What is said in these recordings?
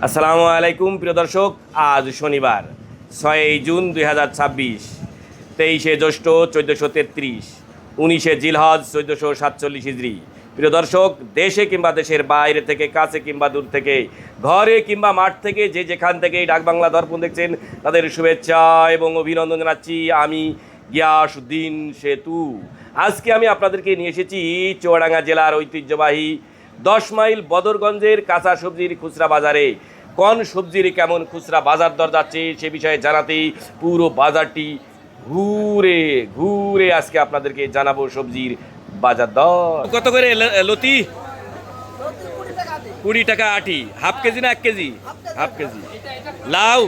আসসালামু আলাইকুম প্রিয় দর্শক, আজ শনিবার 6 জুন 2026, 23 জ্যৈষ্ঠ 1433, 19 জিলহজ 1447 হিজরি। প্রিয় দর্শক, দেশে কিংবা দেশের বাইরে থেকে, কাছে কিংবা দূর থেকে, ঘরে কিংবা মাঠ থেকে, যে যেখান থেকে ডাক বাংলা দর্পণ দেখছেন, তাদের শুভেচ্ছা এবং অভিনন্দন জানাচ্ছি আমি গিয়াসউদ্দিন সেতু। আজকে আমি আপনাদেরকে নিয়ে এসেছি চুয়াডাঙ্গা জেলার ঐতিহ্যবাহী 10 মাইল বদরগঞ্জের কাঁচা সবজির খুচরা বাজারে কোন সবজির কেমন খুচরা বাজার দর যাচ্ছে সে বিষয়ে জানাতেই পুরো বাজারটি ঘুরে ঘুরে আজকে আপনাদেরকে জানাবো সবজির বাজার দর। কত করে লতি? 20 টাকা আটি। হাফ কেজি না 1 কেজি? Half KG. লাউ?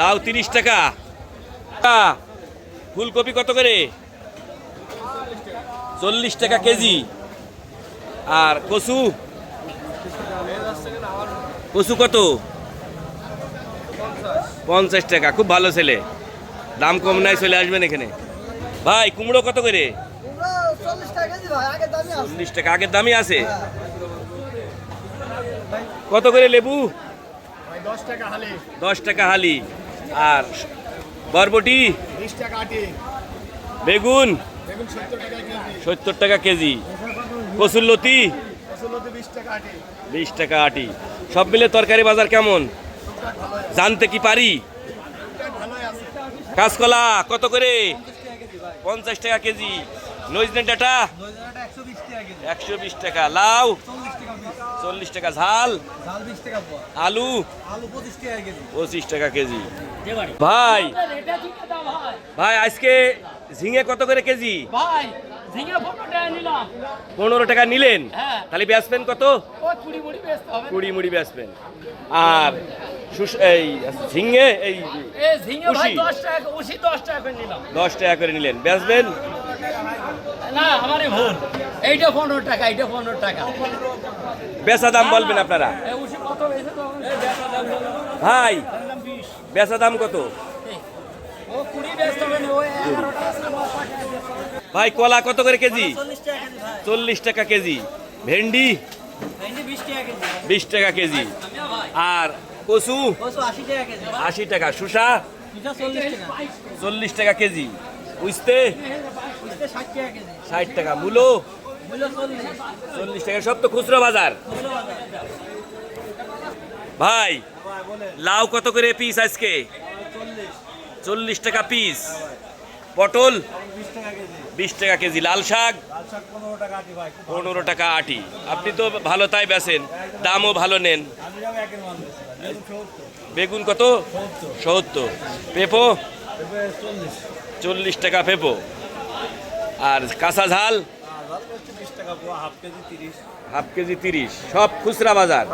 লাউ 30 টাকা। ফুলকপি কত করে? 40 টাকা কেজি। আর কচু? কচু কত? 50 টাকা। খুব ভালো ছেলে, দাম কম নাই, চলে আসবেন এখানে। ভাই কুমড়ো কত করে? 40 টাকা। আগের দামই আছে। কত করে লেবু? 10 টাকা হালি। আর বরবটি? 20 টাকা আটি। বেগুন? 70 টাকা কেজি। কচুরলতি? 20 টাকা আটি। 20 টাকা আটি। সব মিলে তরকারি বাজার কেমন জানতে কি পারি? কাঁচকলা কত করে? 50 টাকা কেজি। নজনে ডাঁটা? 120 টাকা। লাউ? 40 টাকা। ঝাল? আলু? 25 টাকা কেজি। ভাই ভাই আজকে ঝিঙে কত করে কেজি? 15 টাকা নিলেন, তাহলে বেচবেন কত? 20 মুড়ি বেচবেন। আর এই ঝিঙে, এই 10 টাকা করে নিলেন, বেচবেন? বেচা দাম বলবেন আপনারা। ভাই বেচা দাম কত? ভাই কলা কত করে কেজি? 40 টাকা কেজি। ভেন্ডি? 20 টাকা কেজি। আর কচু? 80 টাকা। শসা? 40 টাকা কেজি। উস্তে? 60 টাকা। মূলো? 40 টাকা। সব তো খুচরো বাজার। ভাই লাউ কত করে পিস আজকে? 40 টাকা পিস। পটল? 20 টাকা কেজি। লাল শাক? 15 টাকা আটি। আপনি তো ভালো তাই বেচেন, দামও ভালো নেন। বেগুন কত? 70। পেঁপো? 40 টাকা পেঁপো। আর কাঁচা ঝাল? Half KG 30। সব খুচরা বাজার।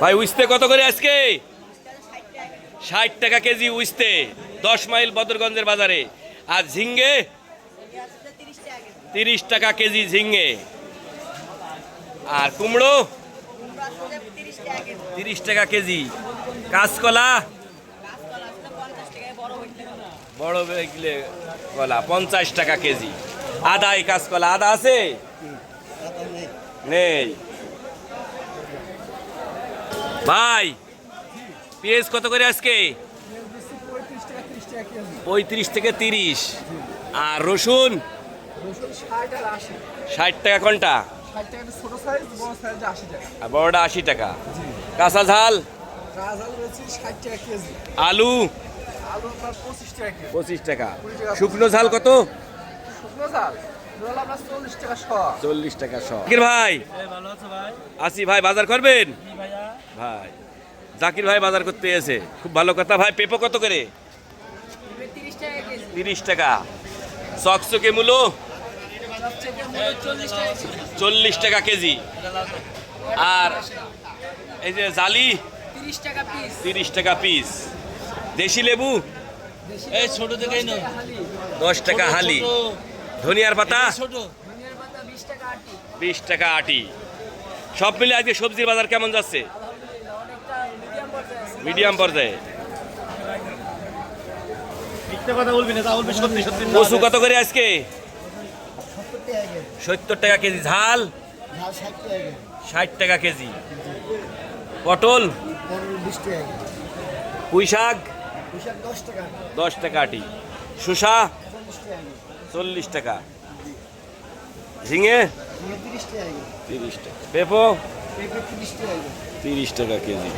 ভাই উস্তে কত করে আজকে? 60 টাকা কেজি উস্তে 10 মাইল বদরগঞ্জের বাজারে। আর ঝিঙ্গে? 30 টাকা কেজি ঝিঙ্গে। আর কুমড়ো? 30 টাকা কেজি। কাঁচকলা? বড় বেগলে কলা 50 টাকা কেজি। আদা? এই কাঁচকলা আদা আছে? নেই। ভাই পেঁয়াজ কত করে আজকে? 35 থেকে 30। আর রসুন? 60 টাকা কোনটা? আর বড়টা 80 টাকা। কাঁচা ঝাল? আলু? 25 টাকা। শুকনো ঝাল কত? 40 টাকা শ। জাকির ভাই? আসি ভাই, বাজার করবেন? ভাই জাকির ভাই বাজার করতে এসে, খুব ভালো কথা। ভাই পেঁপো কত করে? 30 টাকা। চকচকে মূলো? 40 টাকা কেজি। আর এই যে জালি? 30 টাকা পিস। দেশি লেবু? 10 টাকা হালি। ধনিয়ার পাতা? 20 টাকা আটি। সব মিলে আজকে সবজির বাজার কেমন যাচ্ছে? মিডিয়াম পর্যায়ে। কচু কত করে আজকে? 70 টাকা কেজি। ঝাল? 60 টাকা কেজি। পটল, পটল 20 টাকা কেজি। পুঁই শাক পুঁইশাক 10 টাকা। 10 টাকা আটি। শসা 40 টাকা কেজি। 40 টাকা। ঝিঙে ঝিঙে 30 টাকা কেজি। 30 টাকা। পেঁপো পেঁপে 30 টাকা কেজি। 30 টাকা কেজি।